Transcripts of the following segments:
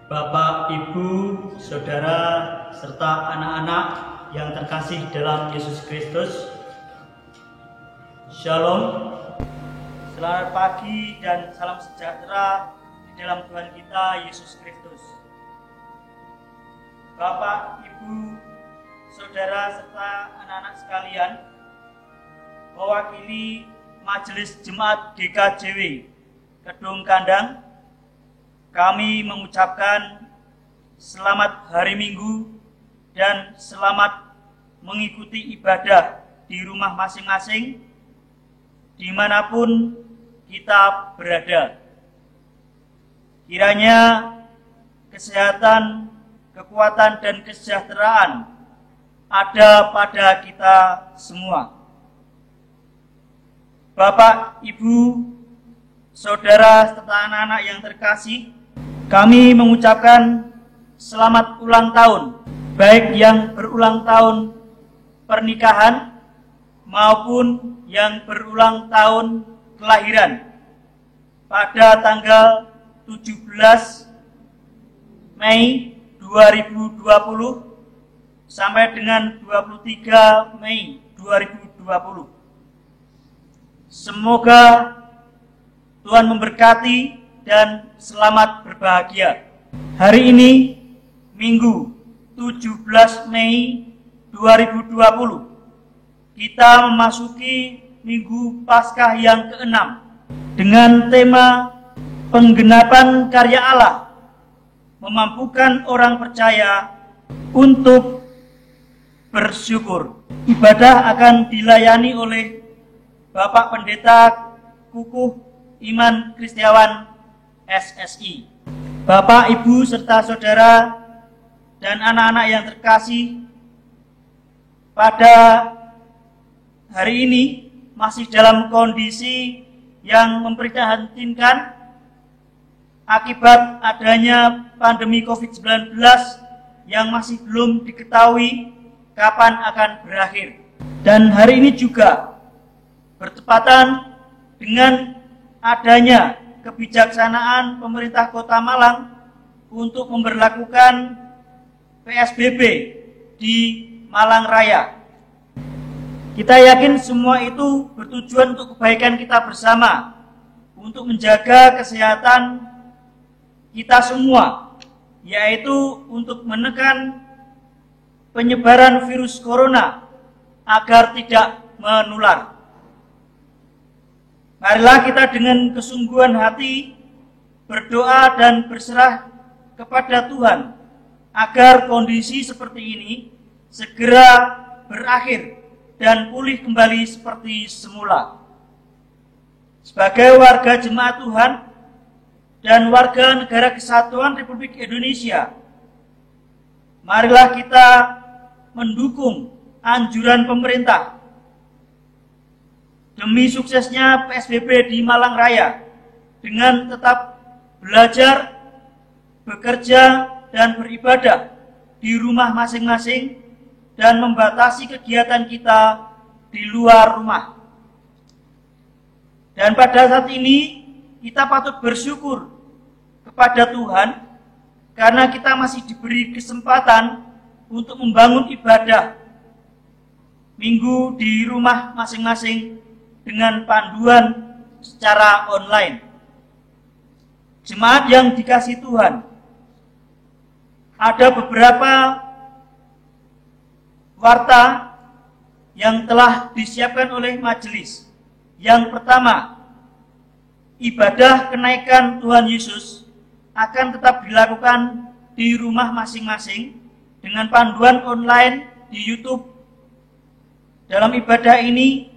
Bapak, Ibu, Saudara, serta anak-anak yang terkasih dalam Yesus Kristus. Shalom, selamat pagi dan salam sejahtera di dalam Tuhan kita Yesus Kristus. Bapak, Ibu, Saudara, serta anak-anak sekalian, mewakili Majelis Jemaat GKJW Kedung Kandang, kami mengucapkan selamat hari Minggu dan selamat mengikuti ibadah di rumah masing-masing dimanapun kita berada. Kiranya kesehatan, kekuatan, dan kesejahteraan ada pada kita semua. Bapak, Ibu, Saudara, serta anak-anak yang terkasih, kami mengucapkan selamat ulang tahun, baik yang berulang tahun pernikahan maupun yang berulang tahun kelahiran pada tanggal 17 Mei 2020 sampai dengan 23 Mei 2020. Semoga Tuhan memberkati dan selamat berbahagia. Hari ini, Minggu 17 Mei 2020, kita memasuki Minggu Paskah yang ke-6 dengan tema penggenapan karya Allah, memampukan orang percaya untuk bersyukur. Ibadah akan dilayani oleh Bapak Pendeta Kukuh Iman Kristiawan SSI. Bapak, Ibu, serta Saudara dan anak-anak yang terkasih, pada hari ini masih dalam kondisi yang memprihatinkan akibat adanya pandemi COVID-19 yang masih belum diketahui kapan akan berakhir. Dan hari ini juga bertepatan dengan adanya kebijaksanaan pemerintah Kota Malang untuk memberlakukan PSBB di Malang Raya. Kita yakin semua itu bertujuan untuk kebaikan kita bersama, untuk menjaga kesehatan kita semua, yaitu untuk menekan penyebaran virus corona agar tidak menular. Marilah kita dengan kesungguhan hati berdoa dan berserah kepada Tuhan agar kondisi seperti ini segera berakhir dan pulih kembali seperti semula. Sebagai warga jemaat Tuhan dan warga negara kesatuan Republik Indonesia, marilah kita mendukung anjuran pemerintah demi suksesnya PSBB di Malang Raya dengan tetap belajar, bekerja, dan beribadah di rumah masing-masing dan membatasi kegiatan kita di luar rumah. Dan pada saat ini kita patut bersyukur kepada Tuhan karena kita masih diberi kesempatan untuk membangun ibadah Minggu di rumah masing-masing dengan panduan secara online. Jemaat yang dikasihi Tuhan, ada beberapa warta yang telah disiapkan oleh majelis. Yang pertama, ibadah kenaikan Tuhan Yesus akan tetap dilakukan di rumah masing-masing dengan panduan online di YouTube. Dalam ibadah ini,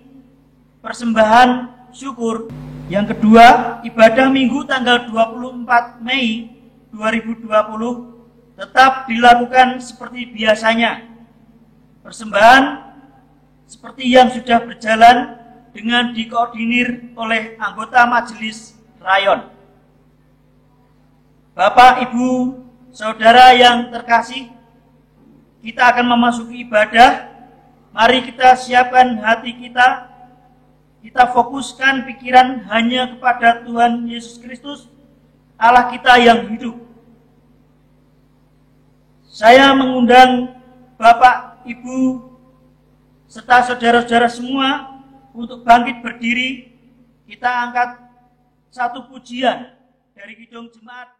persembahan syukur. Yang kedua, ibadah Minggu tanggal 24 Mei 2020 tetap dilakukan seperti biasanya. Persembahan seperti yang sudah berjalan dengan dikoordinir oleh anggota majelis rayon. Bapak, Ibu, Saudara yang terkasih, kita akan memasuki ibadah. Mari kita siapkan hati kita. Kita fokuskan pikiran hanya kepada Tuhan Yesus Kristus, Allah kita yang hidup. Saya mengundang Bapak, Ibu, serta saudara-saudara semua untuk bangkit berdiri. Kita angkat satu pujian dari Kidung Jemaat.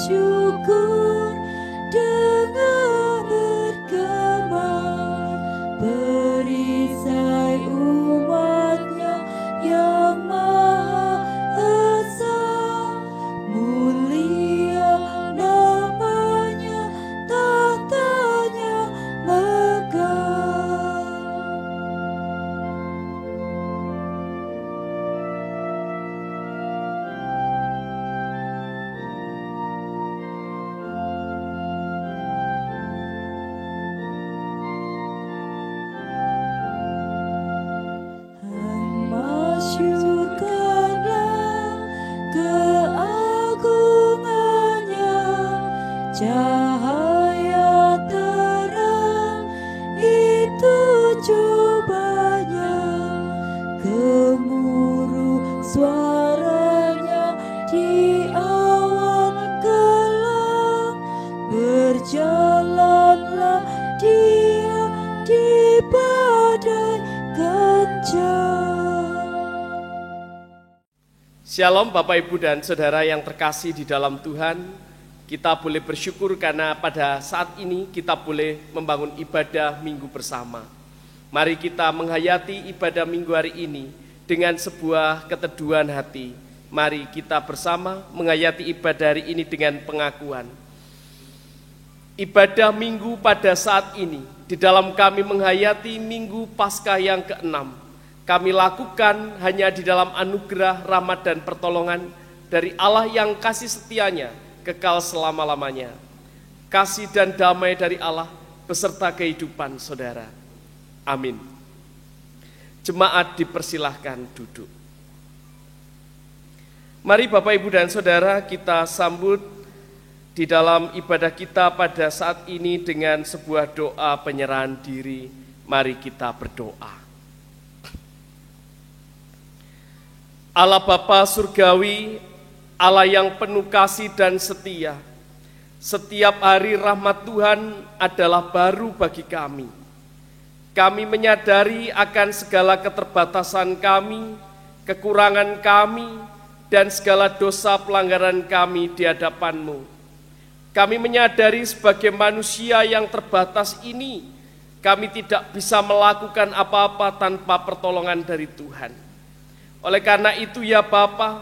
Syukur dengan bergema, perisai umatnya yang maha esa, mulia namanya, tahtanya megah. Cahaya terang itu cobanya, gemuruh suaranya di awan gelap, berjalanlah dia di badai kencang. Shalom Bapak Ibu dan Saudara yang terkasih di dalam Tuhan. Kita boleh bersyukur karena pada saat ini kita boleh membangun ibadah minggu bersama. Mari kita menghayati ibadah minggu hari ini dengan sebuah keteduhan hati. Mari kita bersama menghayati ibadah hari ini dengan pengakuan. Ibadah minggu pada saat ini, di dalam kami menghayati minggu Paskah yang ke-6, kami lakukan hanya di dalam anugerah, rahmat dan pertolongan dari Allah yang kasih setianya kekal selama-lamanya. Kasih dan damai dari Allah beserta kehidupan saudara. Amin. Jemaat dipersilahkan duduk. Mari Bapak Ibu dan Saudara kita sambut di dalam ibadah kita pada saat ini dengan sebuah doa penyerahan diri. Mari kita berdoa. Allah Bapa Surgawi, Allah yang penuh kasih dan setia, setiap hari rahmat Tuhan adalah baru bagi kami. Kami menyadari akan segala keterbatasan kami, kekurangan kami, dan segala dosa pelanggaran kami di hadapan-Mu. Kami menyadari sebagai manusia yang terbatas ini, kami tidak bisa melakukan apa-apa tanpa pertolongan dari Tuhan. Oleh karena itu ya Bapa,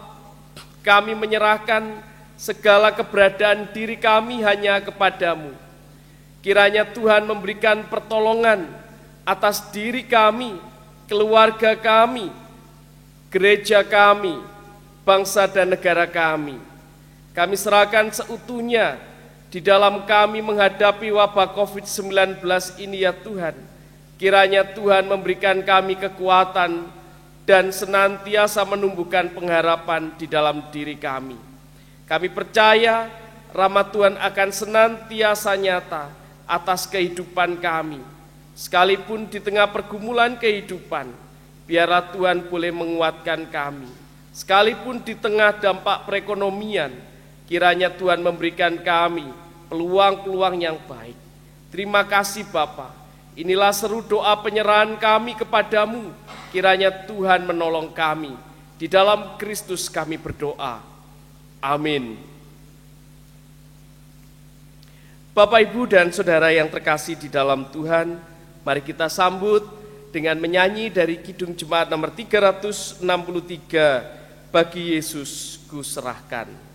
kami menyerahkan segala keberadaan diri kami hanya kepadamu. Kiranya Tuhan memberikan pertolongan atas diri kami, keluarga kami, gereja kami, bangsa dan negara kami. Kami serahkan seutuhnya di dalam kami menghadapi wabah COVID-19 ini ya Tuhan. Kiranya Tuhan memberikan kami kekuatan dan senantiasa menumbuhkan pengharapan di dalam diri kami. Kami percaya rahmat Tuhan akan senantiasa nyata atas kehidupan kami. Sekalipun di tengah pergumulan kehidupan, biarlah Tuhan boleh menguatkan kami. Sekalipun di tengah dampak perekonomian, kiranya Tuhan memberikan kami peluang-peluang yang baik. Terima kasih Bapa. Inilah seru doa penyerahan kami kepadamu. Kiranya Tuhan menolong kami. Di dalam Kristus kami berdoa. Amin. Bapak, Ibu, dan Saudara yang terkasih di dalam Tuhan, mari kita sambut dengan menyanyi dari Kidung Jemaat nomor 363, Bagi Yesus Ku Serahkan.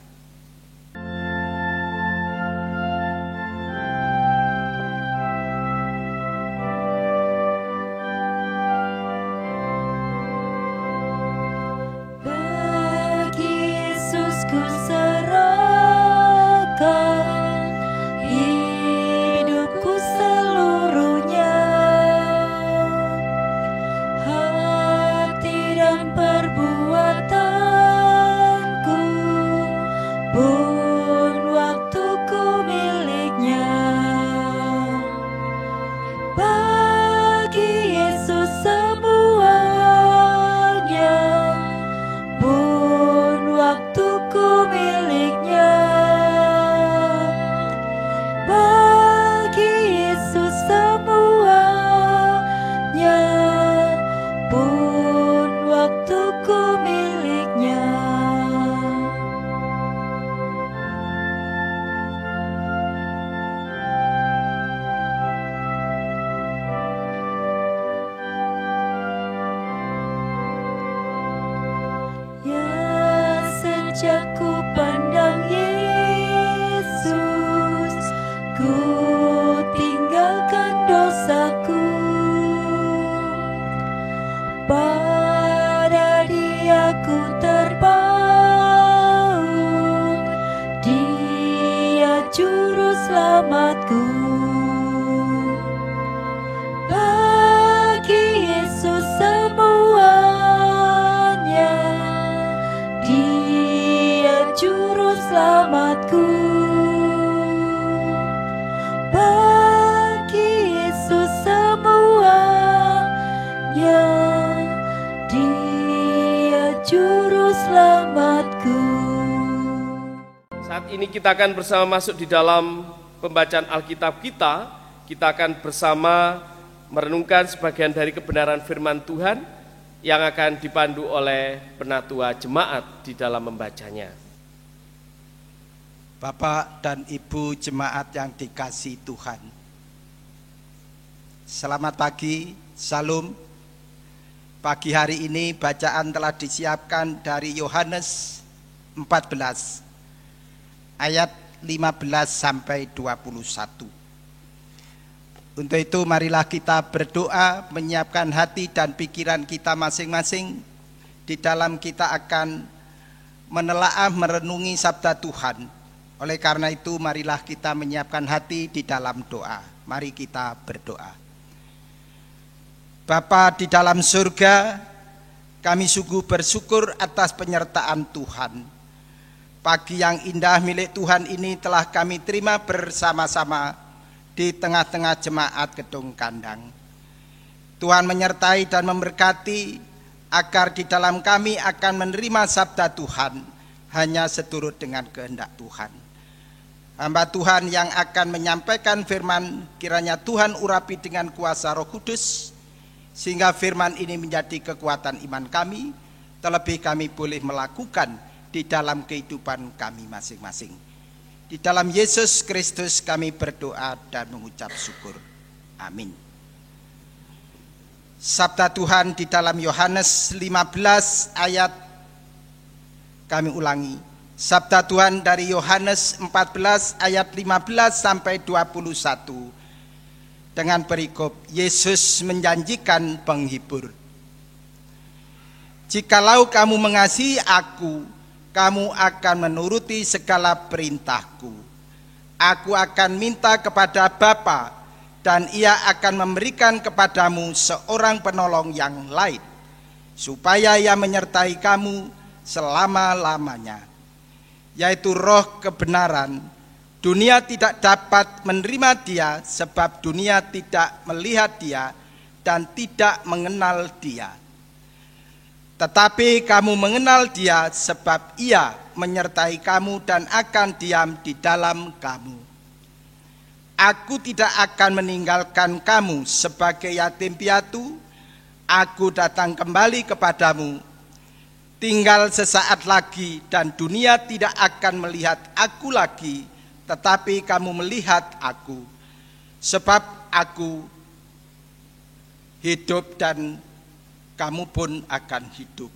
wajahku pandang Yesus, ku tinggalkan dosaku. Pada Dia ku terpaut, Dia juru selamatku. Bagi Yesus semuanya, Dia juru selamatku. Bagi Yesus semuanya, Dia juru selamatku. Saat ini kita akan bersama masuk di dalam pembacaan Alkitab kita. Kita akan bersama merenungkan sebagian dari kebenaran firman Tuhan yang akan dipandu oleh penatua jemaat di dalam membacanya. Bapak dan Ibu jemaat yang dikasihi Tuhan, selamat pagi, salam. Pagi hari ini bacaan telah disiapkan dari Yohanes 14 ayat 15 sampai 21. Untuk itu marilah kita berdoa, menyiapkan hati dan pikiran kita masing-masing. Di dalam kita akan menelaah merenungi sabda Tuhan. Oleh karena itu marilah kita menyiapkan hati di dalam doa. Mari kita berdoa. Bapa di dalam surga, kami sungguh bersyukur atas penyertaan Tuhan. Pagi yang indah milik Tuhan ini telah kami terima bersama-sama di tengah-tengah jemaat Gedung Kandang. Tuhan menyertai dan memberkati agar di dalam kami akan menerima sabda Tuhan hanya seturut dengan kehendak Tuhan. Hamba Tuhan yang akan menyampaikan firman, kiranya Tuhan urapi dengan kuasa Roh Kudus, sehingga firman ini menjadi kekuatan iman kami, terlebih kami boleh melakukan di dalam kehidupan kami masing-masing. Di dalam Yesus Kristus kami berdoa dan mengucap syukur. Amin. Sabda Tuhan di dalam Yohanes 15 ayat, kami ulangi. Sabda Tuhan dari Yohanes 14 ayat 15 sampai 21. Dengan perikop, Yesus menjanjikan penghibur. Jikalau kamu mengasihi aku, kamu akan menuruti segala perintahku. Aku akan minta kepada Bapa, dan Ia akan memberikan kepadamu seorang penolong yang lain, supaya Ia menyertai kamu selama-lamanya, yaitu Roh kebenaran. Dunia tidak dapat menerima Dia, sebab dunia tidak melihat Dia dan tidak mengenal Dia. Tetapi kamu mengenal Dia, sebab Ia menyertai kamu dan akan diam di dalam kamu. Aku tidak akan meninggalkan kamu sebagai yatim piatu. Aku datang kembali kepadamu. Tinggal sesaat lagi dan dunia tidak akan melihat aku lagi, tetapi kamu melihat aku, sebab aku hidup dan kamu pun akan hidup.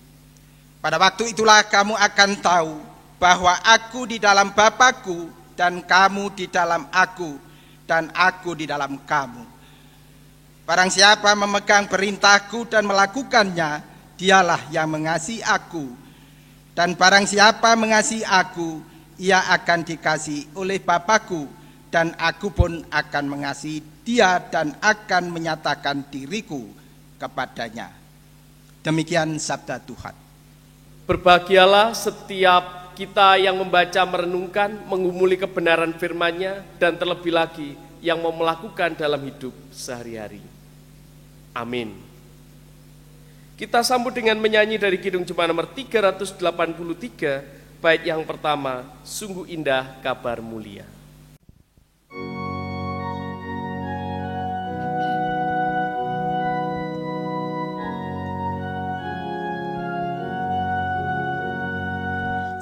Pada waktu itulah kamu akan tahu bahwa aku di dalam Bapa-Ku dan kamu di dalam aku dan aku di dalam kamu. Barang siapa memegang perintahku dan melakukannya, dialah yang mengasihi aku. Dan barang siapa mengasihi aku, ia akan dikasihi oleh Bapa-Ku, dan aku pun akan mengasihi dia dan akan menyatakan diriku kepadanya. Demikian sabda Tuhan. Berbahagialah setiap kita yang membaca, merenungkan, mengumuli kebenaran firman-Nya, dan terlebih lagi yang mau melakukan dalam hidup sehari-hari. Amin. Kita sambut dengan menyanyi dari Kidung Jemaat nomor 383, bait yang pertama, Sungguh Indah Kabar Mulia.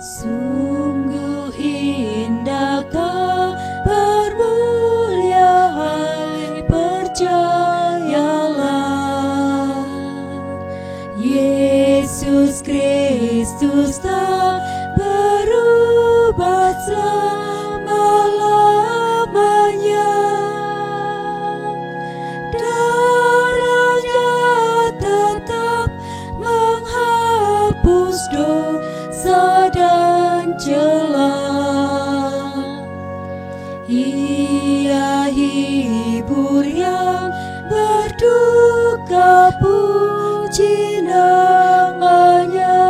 Sungguh indah kabar mulia, hai percayalah, Yesus Kristus tak mencela. Ia hibur yang berduka, puji namanya.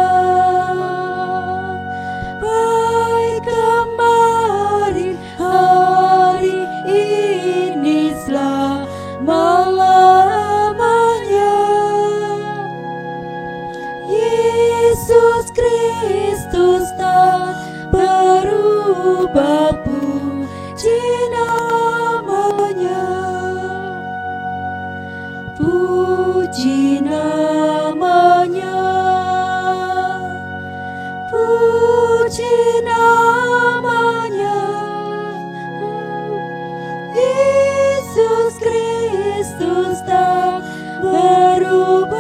Baik kemarin, hari ini, selama-lamanya. Yesus Kristus tak berubah, puji namanya. Puji namanya, puji namanya. Yesus Kristus tak berubah,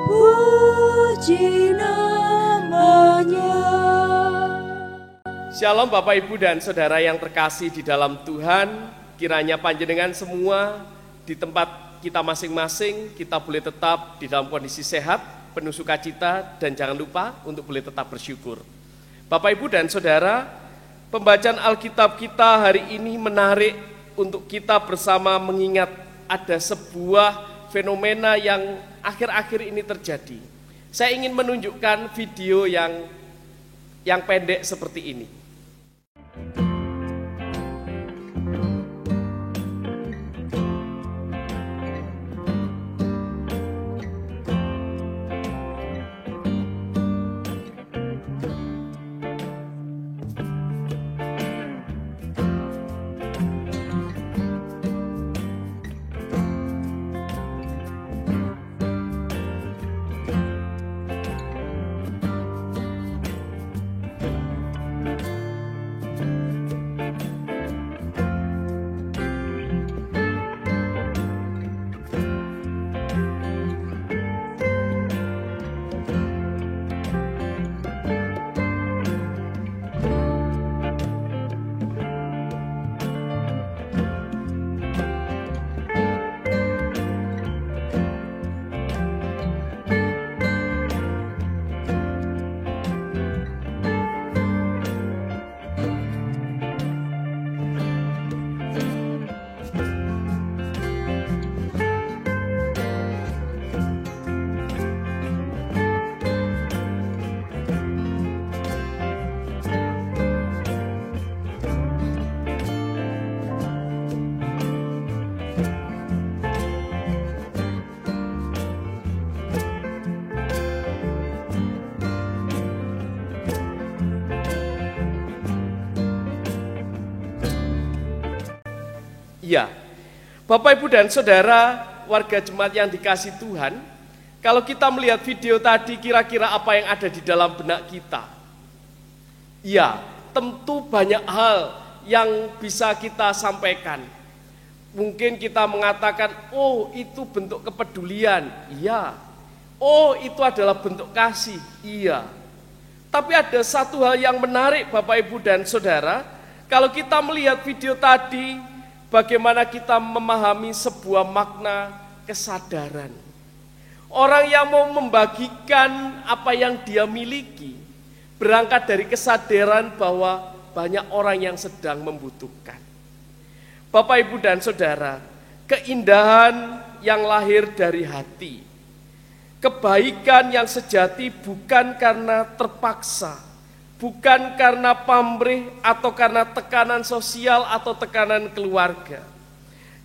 puji namanya. Shalom Bapak Ibu dan Saudara yang terkasih di dalam Tuhan. Kiranya panjenengan semua di tempat kita masing-masing, kita boleh tetap di dalam kondisi sehat, penuh sukacita, dan jangan lupa untuk boleh tetap bersyukur. Bapak Ibu dan Saudara, pembacaan Alkitab kita hari ini menarik untuk kita bersama mengingat ada sebuah fenomena yang akhir-akhir ini terjadi. Saya ingin menunjukkan video yang pendek seperti ini. Ya, Bapak Ibu dan Saudara, warga jemaat yang dikasih Tuhan, kalau kita melihat video tadi, kira-kira apa yang ada di dalam benak kita? Ya, tentu banyak hal yang bisa kita sampaikan. Mungkin kita mengatakan, oh itu bentuk kepedulian, iya. Oh itu adalah bentuk kasih, iya. Tapi ada satu hal yang menarik Bapak Ibu dan Saudara, kalau kita melihat video tadi, bagaimana kita memahami sebuah makna kesadaran. Orang yang mau membagikan apa yang dia miliki, berangkat dari kesadaran bahwa banyak orang yang sedang membutuhkan. Bapak Ibu dan Saudara, keindahan yang lahir dari hati, kebaikan yang sejati bukan karena terpaksa, bukan karena pamrih atau karena tekanan sosial atau tekanan keluarga.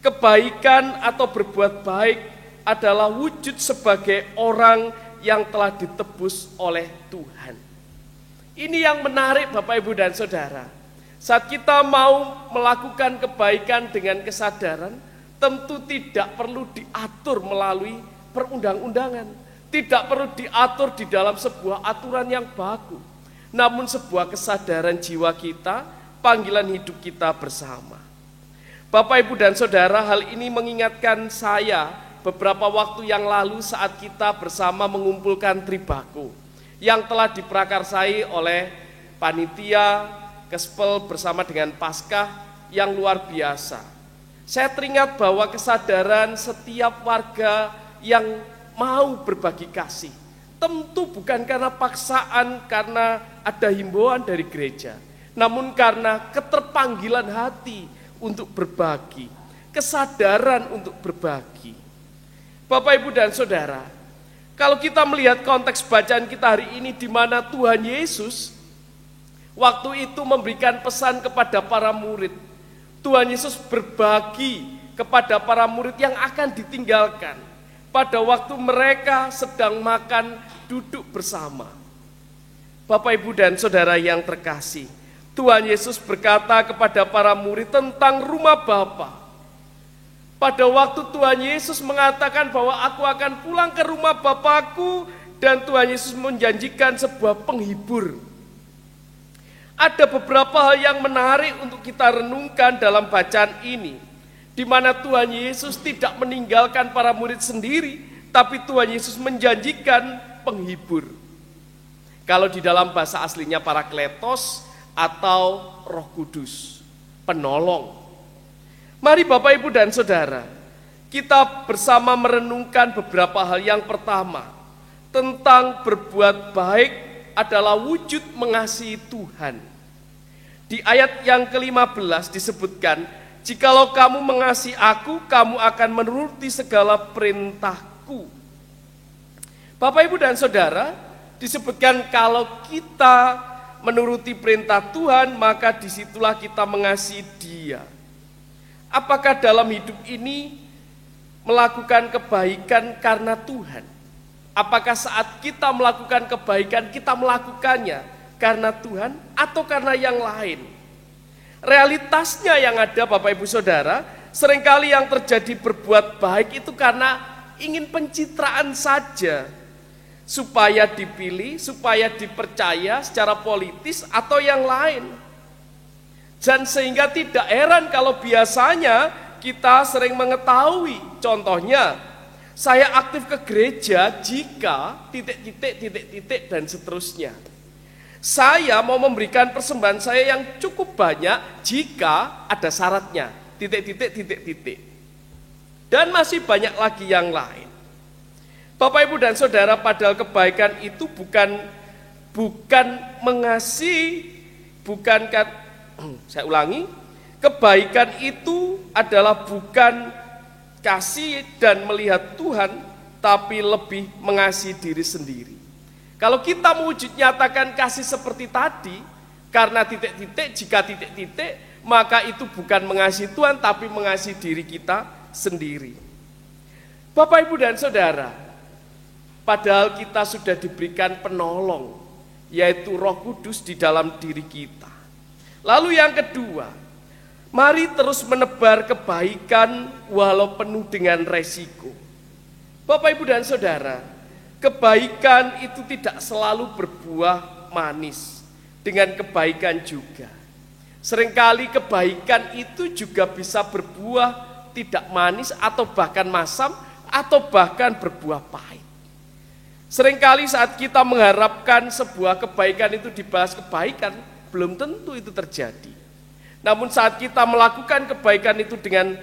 Kebaikan atau berbuat baik adalah wujud sebagai orang yang telah ditebus oleh Tuhan. Ini yang menarik Bapak Ibu dan Saudara. Saat kita mau melakukan kebaikan dengan kesadaran, tentu tidak perlu diatur melalui perundang-undangan. Tidak perlu diatur di dalam sebuah aturan yang baku. Namun sebuah kesadaran jiwa kita, panggilan hidup kita bersama. Bapak Ibu dan Saudara, hal ini mengingatkan saya beberapa waktu yang lalu saat kita bersama mengumpulkan Tribako yang telah diprakarsai oleh panitia Kespel bersama dengan Paskah yang luar biasa. Saya teringat bahwa kesadaran setiap warga yang mau berbagi kasih, tentu bukan karena paksaan, karena ada himbauan dari gereja, namun karena keterpanggilan hati untuk berbagi, kesadaran untuk berbagi. Bapak, Ibu, dan Saudara, kalau kita melihat konteks bacaan kita hari ini di mana Tuhan Yesus waktu itu memberikan pesan kepada para murid. Tuhan Yesus berbagi kepada para murid yang akan ditinggalkan pada waktu mereka sedang makan duduk bersama. Bapak, Ibu, dan Saudara yang terkasih, Tuhan Yesus berkata kepada para murid tentang rumah Bapa. Pada waktu Tuhan Yesus mengatakan bahwa aku akan pulang ke rumah Bapakku, dan Tuhan Yesus menjanjikan sebuah penghibur. Ada beberapa hal yang menarik untuk kita renungkan dalam bacaan ini, di mana Tuhan Yesus tidak meninggalkan para murid sendiri, tapi Tuhan Yesus menjanjikan penghibur. Kalau di dalam bahasa aslinya Parakletos atau Roh Kudus, penolong. Mari Bapak, Ibu, dan Saudara, kita bersama merenungkan beberapa hal. Yang pertama, tentang berbuat baik adalah wujud mengasihi Tuhan. Di ayat yang ke-15 disebutkan, jikalau kamu mengasihi aku, kamu akan menuruti segala perintahku. Bapak, Ibu, dan Saudara, disebutkan kalau kita menuruti perintah Tuhan, maka disitulah kita mengasihi Dia. Apakah dalam hidup ini melakukan kebaikan karena Tuhan? Apakah saat kita melakukan kebaikan, kita melakukannya karena Tuhan atau karena yang lain? Realitasnya yang ada, Bapak, Ibu, Saudara, seringkali yang terjadi berbuat baik itu karena ingin pencitraan saja, supaya dipilih, supaya dipercaya secara politis atau yang lain. Dan sehingga tidak heran kalau biasanya kita sering mengetahui, contohnya, saya aktif ke gereja jika titik-titik dan seterusnya. Saya mau memberikan persembahan saya yang cukup banyak jika ada syaratnya, titik-titik. Dan masih banyak lagi yang lain. Bapak, Ibu, dan Saudara, padahal kebaikan itu bukan mengasihi, saya ulangi, kebaikan itu adalah bukan kasih dan melihat Tuhan, tapi lebih mengasihi diri sendiri. Kalau kita mewujud nyatakan kasih seperti tadi, karena jika maka itu bukan mengasihi Tuhan, tapi mengasihi diri kita sendiri. Bapak, Ibu, dan Saudara, padahal kita sudah diberikan penolong, yaitu Roh Kudus di dalam diri kita. Lalu yang kedua, mari terus menebar kebaikan walau penuh dengan resiko. Bapak, Ibu, dan Saudara, kebaikan itu tidak selalu berbuah manis. Dengan kebaikan juga, seringkali kebaikan itu juga bisa berbuah tidak manis atau bahkan masam atau bahkan berbuah pahit. Seringkali saat kita mengharapkan sebuah kebaikan itu dibalas kebaikan, belum tentu itu terjadi. Namun saat kita melakukan kebaikan itu dengan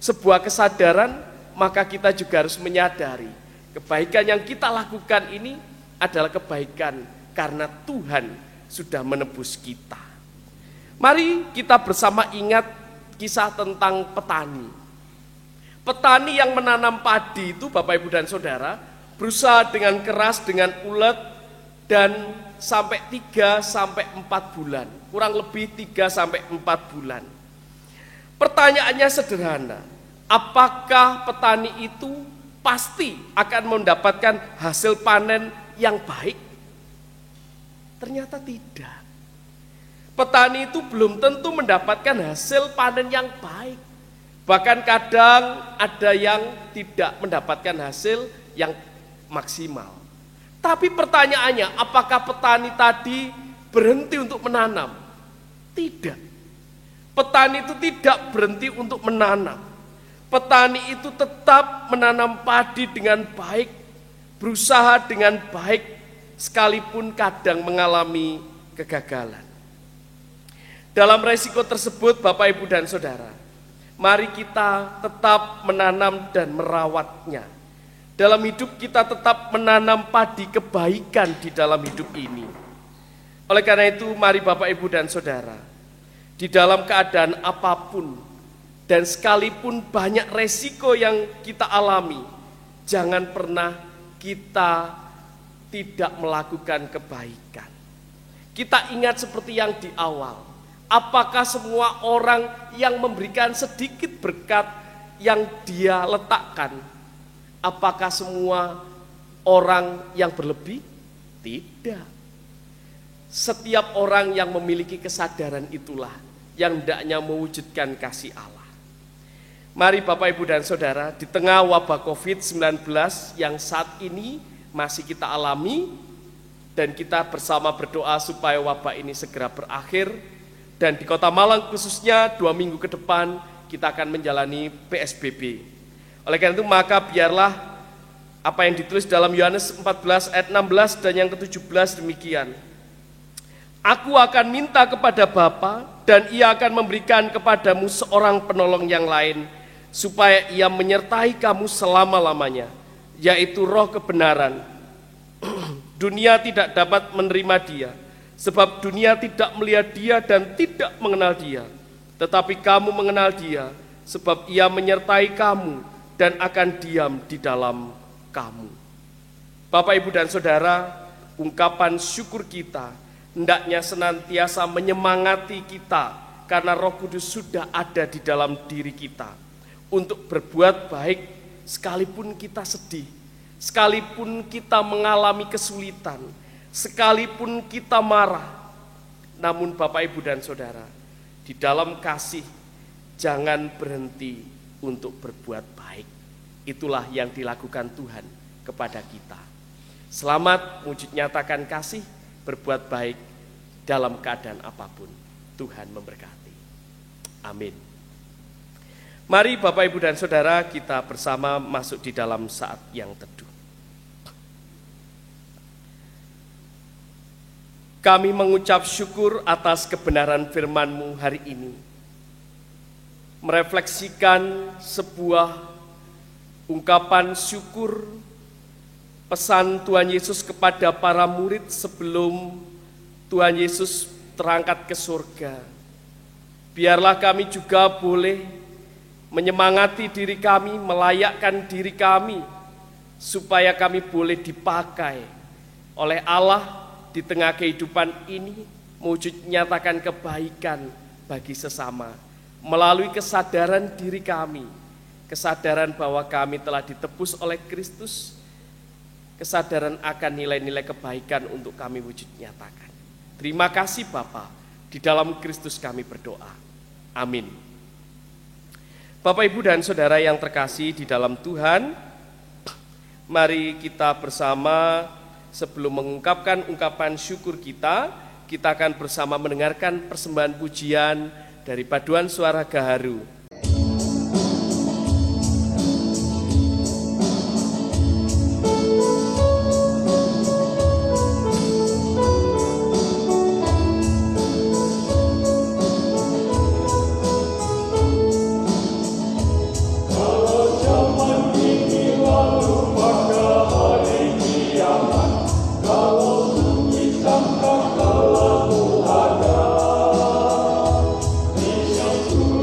sebuah kesadaran, maka kita juga harus menyadari kebaikan yang kita lakukan ini adalah kebaikan karena Tuhan sudah menebus kita. Mari kita bersama ingat kisah tentang petani. Petani yang menanam padi itu, Bapak, Ibu, dan Saudara, berusaha dengan keras, dengan ulet, dan sampai 3-4 bulan, kurang lebih 3-4 bulan. Pertanyaannya sederhana, apakah petani itu pasti akan mendapatkan hasil panen yang baik? Ternyata tidak. Petani itu belum tentu mendapatkan hasil panen yang baik. Bahkan kadang ada yang tidak mendapatkan hasil yang maksimal. Tapi pertanyaannya, apakah petani tadi berhenti untuk menanam? Tidak. Petani itu tidak berhenti untuk menanam. Petani itu tetap menanam padi dengan baik, berusaha dengan baik, sekalipun kadang mengalami kegagalan. Dalam resiko tersebut, Bapak, Ibu, dan Saudara, mari kita tetap menanam dan merawatnya dalam hidup kita tetap menanam padi kebaikan di dalam hidup ini. Oleh karena itu, mari Bapak, Ibu, dan Saudara, di dalam keadaan apapun, dan sekalipun banyak resiko yang kita alami, jangan pernah kita tidak melakukan kebaikan. Kita ingat seperti yang di awal, apakah semua orang yang memberikan sedikit berkat yang dia letakkan, apakah semua orang yang berlebih? Tidak. Setiap orang yang memiliki kesadaran itulah yang hendaknya mewujudkan kasih Allah. Mari Bapak, Ibu, dan Saudara, di tengah wabah COVID-19 yang saat ini masih kita alami, dan kita bersama berdoa supaya wabah ini segera berakhir, dan di Kota Malang khususnya 2 minggu ke depan kita akan menjalani PSBB. Oleh karena itu, maka biarlah apa yang ditulis dalam Yohanes 14 ayat 16 dan yang ke-17 demikian. Aku akan minta kepada Bapa, dan Ia akan memberikan kepadamu seorang penolong yang lain, supaya Ia menyertai kamu selama-lamanya, yaitu Roh kebenaran. Dunia tidak dapat menerima Dia, sebab dunia tidak melihat Dia dan tidak mengenal Dia. Tetapi kamu mengenal Dia, sebab Ia menyertai kamu dan akan diam di dalam kamu. Bapak, Ibu, dan Saudara, ungkapan syukur kita hendaknya senantiasa menyemangati kita, karena Roh Kudus sudah ada di dalam diri kita untuk berbuat baik sekalipun kita sedih, sekalipun kita mengalami kesulitan, sekalipun kita marah. Namun Bapak, Ibu, dan Saudara, di dalam kasih jangan berhenti untuk berbuat baik. Itulah yang dilakukan Tuhan kepada kita. Selamat wujud nyatakan kasih, berbuat baik dalam keadaan apapun. Tuhan memberkati. Amin. Mari Bapak, Ibu, dan Saudara, kita bersama masuk di dalam saat yang teduh. Kami mengucap syukur atas kebenaran firman-Mu hari ini. Merefleksikan sebuah ungkapan syukur, pesan Tuhan Yesus kepada para murid sebelum Tuhan Yesus terangkat ke surga. Biarlah kami juga boleh menyemangati diri kami, melayakkan diri kami, supaya kami boleh dipakai oleh Allah di tengah kehidupan ini, mewujud nyatakan kebaikan bagi sesama, melalui kesadaran diri kami, kesadaran bahwa kami telah ditebus oleh Kristus, kesadaran akan nilai-nilai kebaikan untuk kami wujud nyatakan. Terima kasih Bapa, di dalam Kristus kami berdoa. Amin. Bapak, Ibu, dan Saudara yang terkasih di dalam Tuhan, mari kita bersama sebelum mengungkapkan ungkapan syukur kita akan bersama mendengarkan persembahan pujian dari Paduan Suara Gaharu.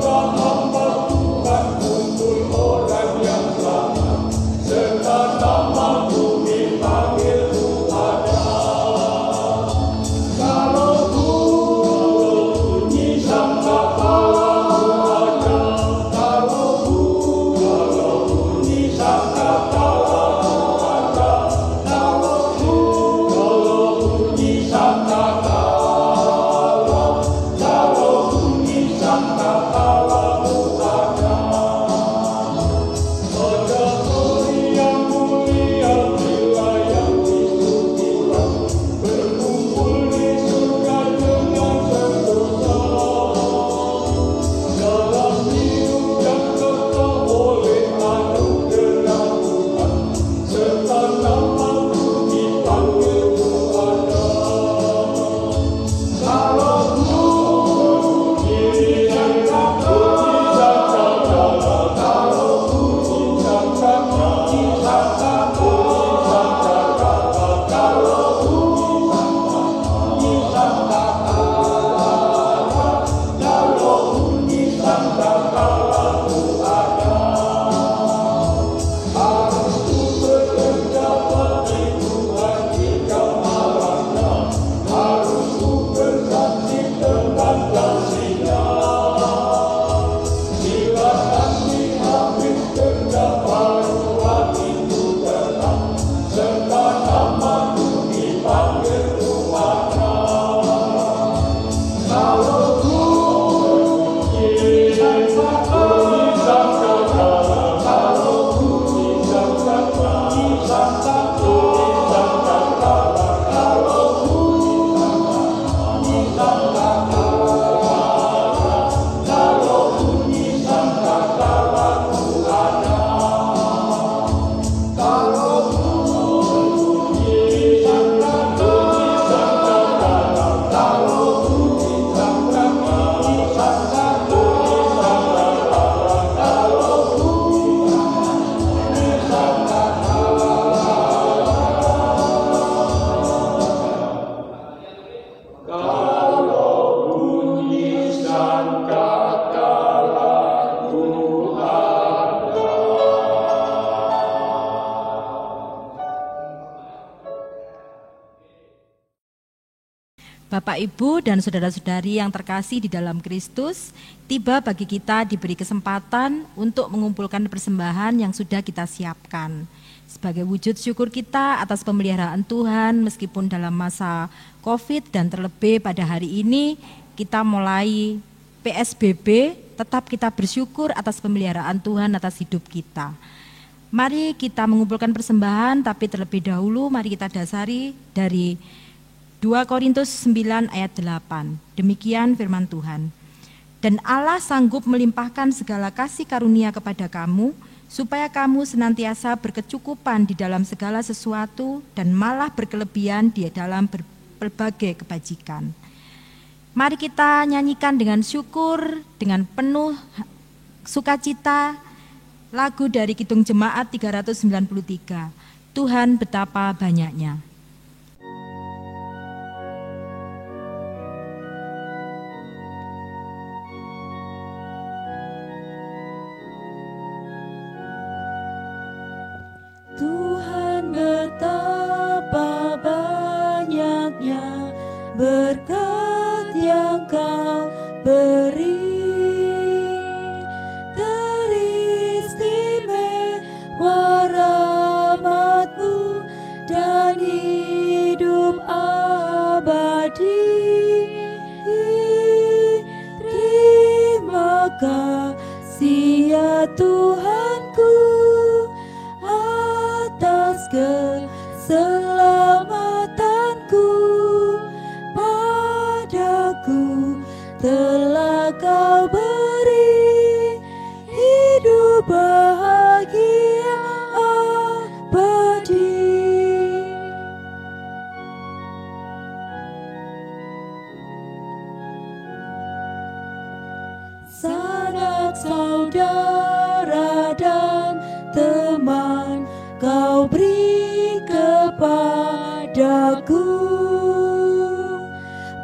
Tuhan Bapak, Ibu, dan saudara-saudari yang terkasih di dalam Kristus, tiba bagi kita diberi kesempatan untuk mengumpulkan persembahan yang sudah kita siapkan. Sebagai wujud syukur kita atas pemeliharaan Tuhan meskipun dalam masa COVID dan terlebih pada hari ini kita mulai PSBB, tetap kita bersyukur atas pemeliharaan Tuhan atas hidup kita. Mari kita mengumpulkan persembahan, tapi terlebih dahulu mari kita dasari dari 2 Korintus 9 ayat 8. Demikian firman Tuhan. Dan Allah sanggup melimpahkan segala kasih karunia kepada kamu, supaya kamu senantiasa berkecukupan di dalam segala sesuatu dan malah berkelebihan di dalam berbagai kebajikan. Mari kita nyanyikan dengan syukur, dengan penuh sukacita, lagu dari Kidung Jemaat 393. Tuhan betapa banyaknya. Tuhan betapa banyaknya berkat yang Kau beri, teristimewa rahmat-Mu dan hidup abadi. Terima kasih ya Tuhanku atas keselamatanku, padaku telah Kau beri hidup bahagia abadi. Sanak saudara dan teman Kau beri kepadaku,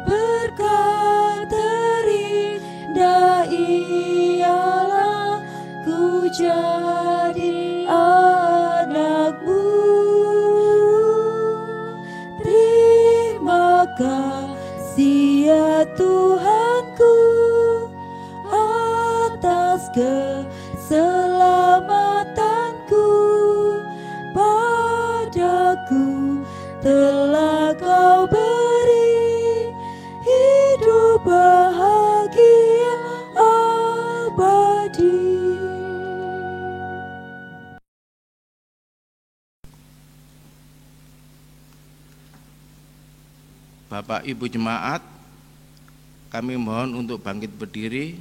berkat terindah ialah ku jadi anak-Mu. Terima kasih ya Tuhanku atas keselamatanku, padaku telah Kau beri hidup bahagia abadi. Bapak Ibu Jemaat, kami mohon untuk bangkit berdiri.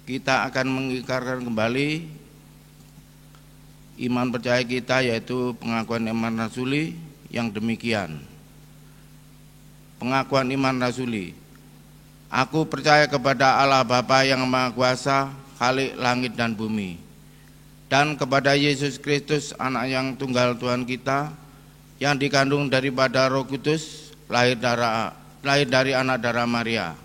Kita akan mengikrarkan kembali iman percaya kita, yaitu pengakuan iman rasuli yang demikian. Pengakuan iman rasuli. Aku percaya kepada Allah Bapa yang Maha Kuasa, Khalik langit dan bumi, dan kepada Yesus Kristus, anak yang tunggal Tuhan kita, yang dikandung daripada Roh Kudus, lahir dari anak darah Maria,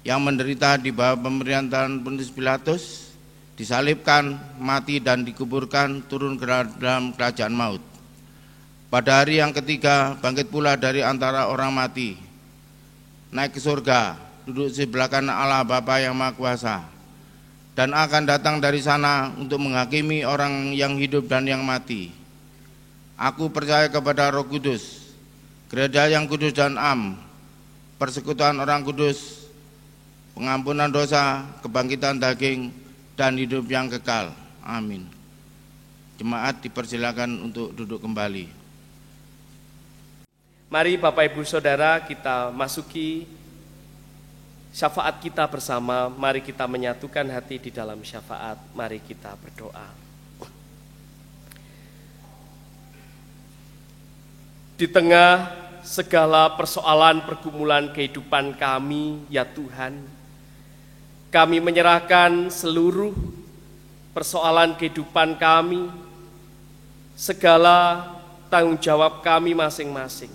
yang menderita di bawah pemerintahan Pontius Pilatus, disalibkan, mati dan dikuburkan, turun ke dalam kerajaan maut. Pada hari yang ketiga bangkit pula dari antara orang mati, naik ke surga, duduk sebelah kanan Allah Bapa yang Maha Kuasa, dan akan datang dari sana untuk menghakimi orang yang hidup dan yang mati. Aku percaya kepada Roh Kudus, gereja yang kudus dan am, persekutuan orang kudus, pengampunan dosa, kebangkitan daging, dan hidup yang kekal. Amin. Jemaat dipersilakan untuk duduk kembali. Mari Bapak Ibu Saudara, kita masuki syafaat kita bersama. Mari kita menyatukan hati di dalam syafaat. Mari kita berdoa. Di tengah segala persoalan pergumulan kehidupan kami, ya Tuhan, kami menyerahkan seluruh persoalan kehidupan kami, segala tanggung jawab kami masing-masing,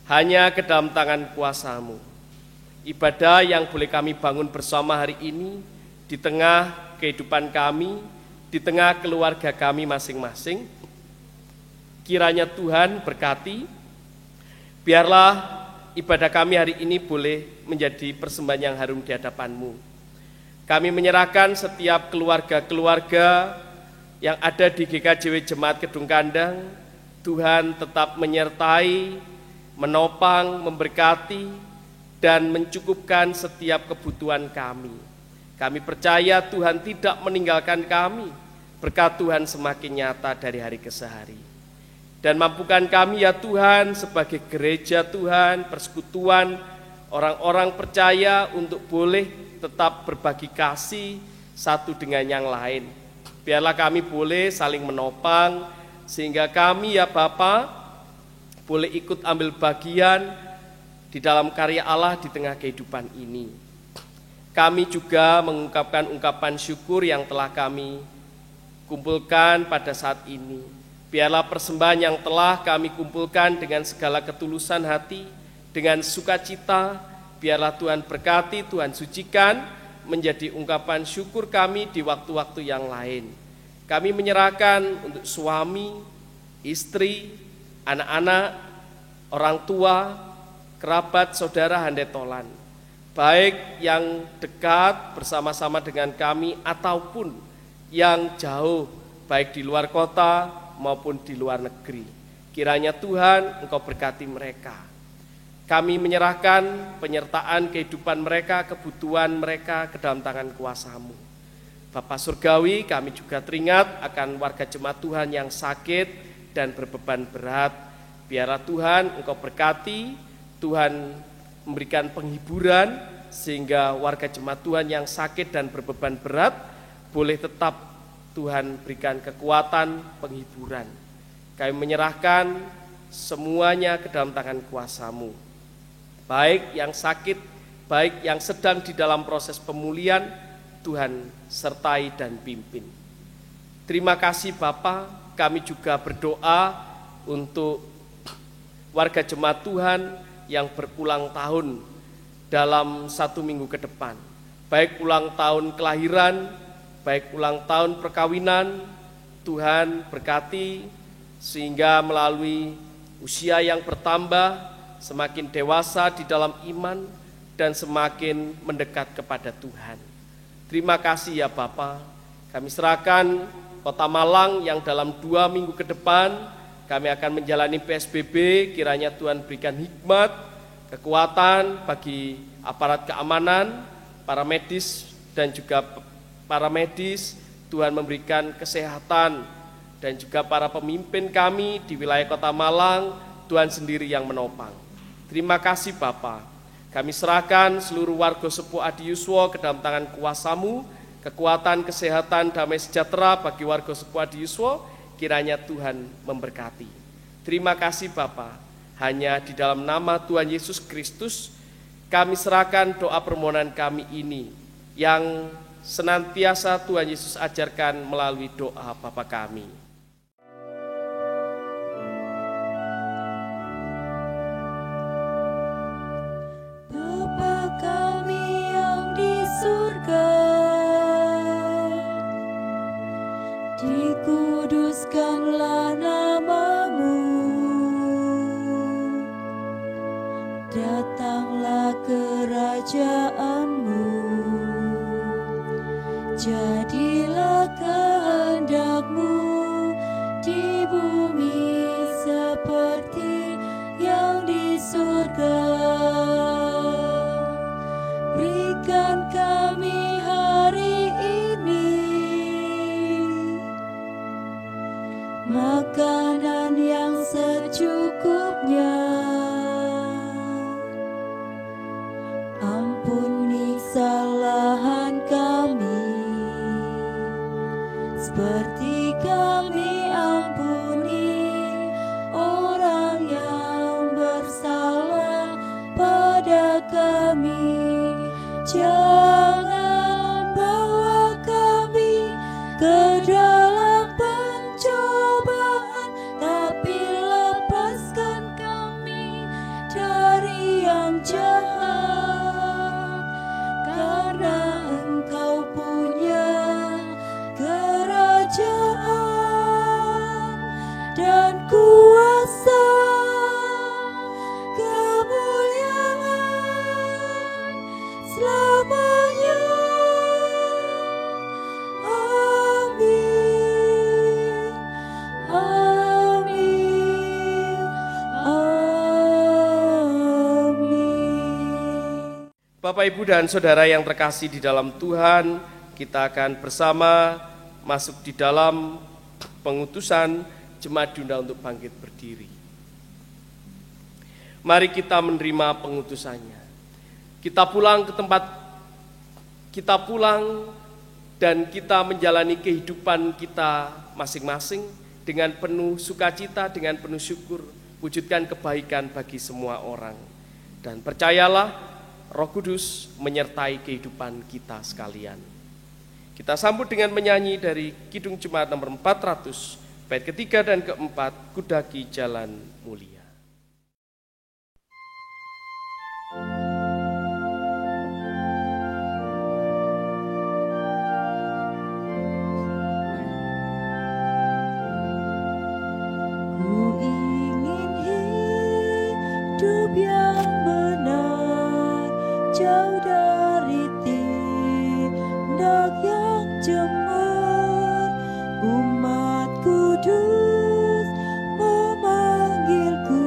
hanya ke dalam tangan kuasa-Mu. Ibadah yang boleh kami bangun bersama hari ini, di tengah kehidupan kami, di tengah keluarga kami masing-masing, kiranya Tuhan berkati, Biarlah ibadah kami hari ini boleh menjadi persembahan yang harum di hadapan-Mu. Kami menyerahkan setiap keluarga-keluarga yang ada di GKJW Jemaat Kedung Kandang. Tuhan tetap menyertai, menopang, memberkati, dan mencukupkan setiap kebutuhan kami. Kami percaya Tuhan tidak meninggalkan kami, berkat Tuhan semakin nyata dari hari ke hari. Dan mampukan kami ya Tuhan sebagai gereja Tuhan, persekutuan, orang-orang percaya untuk boleh tetap berbagi kasih satu dengan yang lain. Biarlah kami boleh saling menopang, sehingga kami ya Bapa boleh ikut ambil bagian di dalam karya Allah di tengah kehidupan ini. Kami juga mengungkapkan ungkapan syukur yang telah kami kumpulkan pada saat ini. Biarlah persembahan yang telah kami kumpulkan dengan segala ketulusan hati, dengan sukacita, biarlah Tuhan berkati, Tuhan sucikan, menjadi ungkapan syukur kami di waktu-waktu yang lain. Kami menyerahkan untuk suami, istri, anak-anak, orang tua, kerabat, saudara handetolan, baik yang dekat bersama-sama dengan kami ataupun yang jauh, baik di luar kota maupun di luar negeri. Kiranya Tuhan Engkau berkati mereka. Kami menyerahkan penyertaan kehidupan mereka, kebutuhan mereka ke dalam tangan kuasa-Mu. Bapa Surgawi, kami juga teringat akan warga jemaat Tuhan yang sakit dan berbeban berat. Biarlah Tuhan Engkau berkati, Tuhan memberikan penghiburan sehingga warga jemaat Tuhan yang sakit dan berbeban berat boleh tetap Tuhan berikan kekuatan, penghiburan. Kami menyerahkan semuanya ke dalam tangan kuasa-Mu. Baik yang sakit, baik yang sedang di dalam proses pemulihan, Tuhan sertai dan pimpin. Terima kasih Bapa, kami juga berdoa untuk warga jemaat Tuhan yang berulang tahun dalam 1 minggu ke depan, baik ulang tahun kelahiran, baik ulang tahun perkawinan. Tuhan berkati sehingga melalui usia yang bertambah, semakin dewasa di dalam iman dan semakin mendekat kepada Tuhan. Terima kasih ya Bapa. Kami serahkan Kota Malang yang dalam 2 minggu ke depan kami akan menjalani PSBB, kiranya Tuhan berikan hikmat, kekuatan bagi aparat keamanan, para medis dan juga para medis. Tuhan memberikan kesehatan dan juga para pemimpin kami di wilayah Kota Malang, Tuhan sendiri yang menopang. Terima kasih Bapa. Kami serahkan seluruh warga Sepuh Adi Yuswo ke dalam tangan kuasa-Mu, kekuatan, kesehatan, damai sejahtera bagi warga Sepuh Adi Yuswo. Kiranya Tuhan memberkati. Terima kasih Bapa. Hanya di dalam nama Tuhan Yesus Kristus kami serahkan doa permohonan kami ini yang senantiasa Tuhan Yesus ajarkan melalui doa Bapa kami. Bapa kami yang di surga, dikuduskanlah nama-Mu, datanglah kerajaan-Mu, jadilah kehendak-Mu di bumi seperti yang di surga. Berikan kami hari ini makanan yang secukupnya. Ampuni kesalahan kami, seperti kami ampuni orang yang bersalah Bapak, Ibu, dan Saudara yang terkasih di dalam Tuhan, kita akan bersama masuk di dalam pengutusan jemaat diundang untuk bangkit berdiri. Mari kita menerima pengutusannya. Kita pulang ke tempat, kita pulang dan kita menjalani kehidupan kita masing-masing dengan penuh sukacita, dengan penuh syukur, wujudkan kebaikan bagi semua orang. Dan percayalah, Roh Kudus menyertai kehidupan kita sekalian. Kita sambut dengan menyanyi dari Kidung Jemaat nomor 400, bait ketiga dan keempat, Kudaki Jalan Mulia. Ku ingin hidup yang benar, jauh dari tindak yang cemar. Umat kudus memanggilku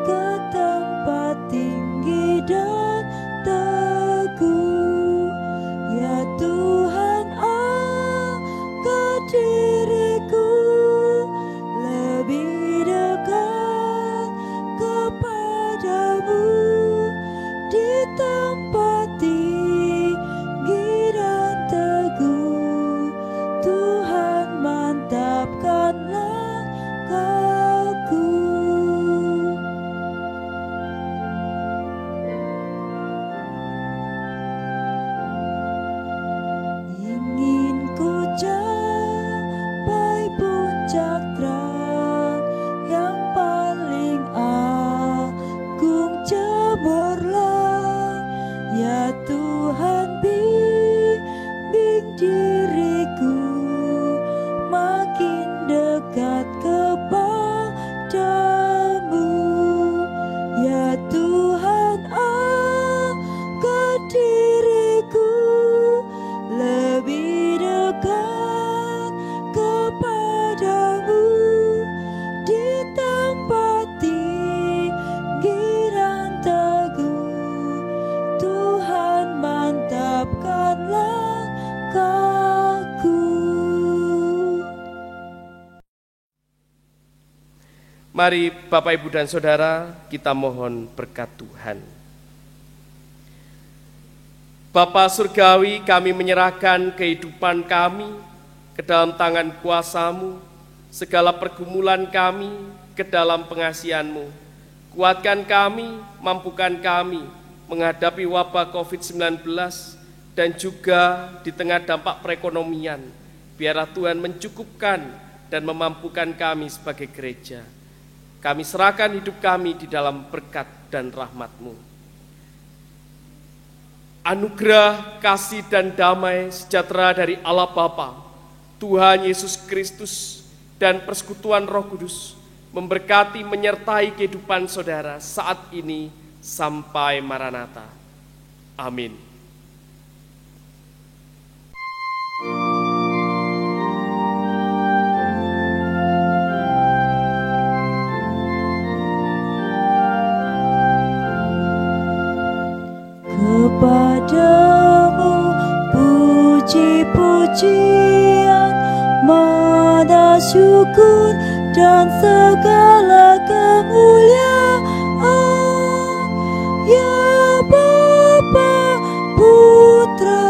ke tempat tinggi dan teguh. Ya Tuhan, angkat diriku lebih dekat kepadamu di tempat tinggi dan teguh. Tuhan, mantapkan langkahku. Ingin ku capai puncak terang yang paling agung cemerlang. Ya Tuhan, bimbing diriku makin dekat kepadamu. Ya Tuhan, angkat diriku lebih dekat kepadamu di tempat tinggi dan teguh. Tuhan, mantapkan langkahku. Mari Bapak, Ibu, dan Saudara, kita mohon berkat Tuhan. Bapa Surgawi, kami menyerahkan kehidupan kami ke dalam tangan kuasa-Mu, segala pergumulan kami ke dalam pengasihan-Mu. Kuatkan kami, mampukan kami menghadapi wabah COVID-19 dan juga di tengah dampak perekonomian. Biarlah Tuhan mencukupkan dan memampukan kami sebagai gereja. Kami serahkan hidup kami di dalam berkat dan rahmat-Mu. Anugerah, kasih, dan damai sejahtera dari Allah Bapa, Tuhan Yesus Kristus, dan persekutuan Roh Kudus memberkati menyertai kehidupan saudara saat ini sampai Maranatha. Amin. Kepadamu puji-pujian, mana syukur dan segala kemuliaan. Ya Bapa, Putra,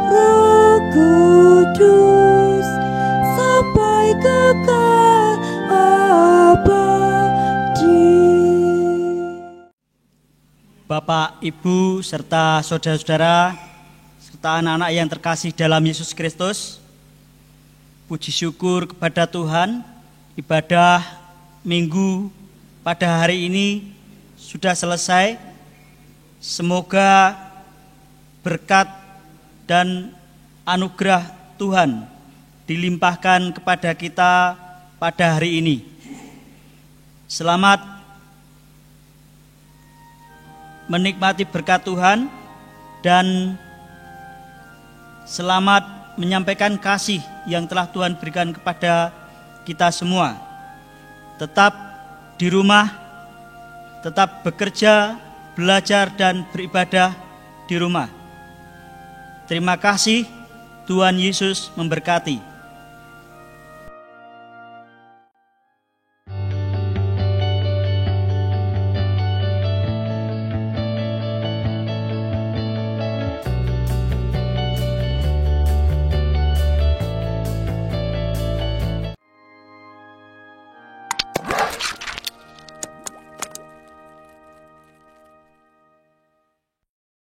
Roh Kudus, sampai kekal abadi. Bapak, Ibu, serta saudara-saudara, serta anak-anak yang terkasih dalam Yesus Kristus, puji syukur kepada Tuhan, ibadah minggu pada hari ini sudah selesai. Semoga berkat dan anugerah Tuhan dilimpahkan kepada kita pada hari ini. Selamat menikmati berkat Tuhan dan selamat menyampaikan kasih yang telah Tuhan berikan kepada kita semua. Tetap di rumah, tetap bekerja, belajar dan beribadah di rumah. Terima kasih, Tuhan Yesus memberkati.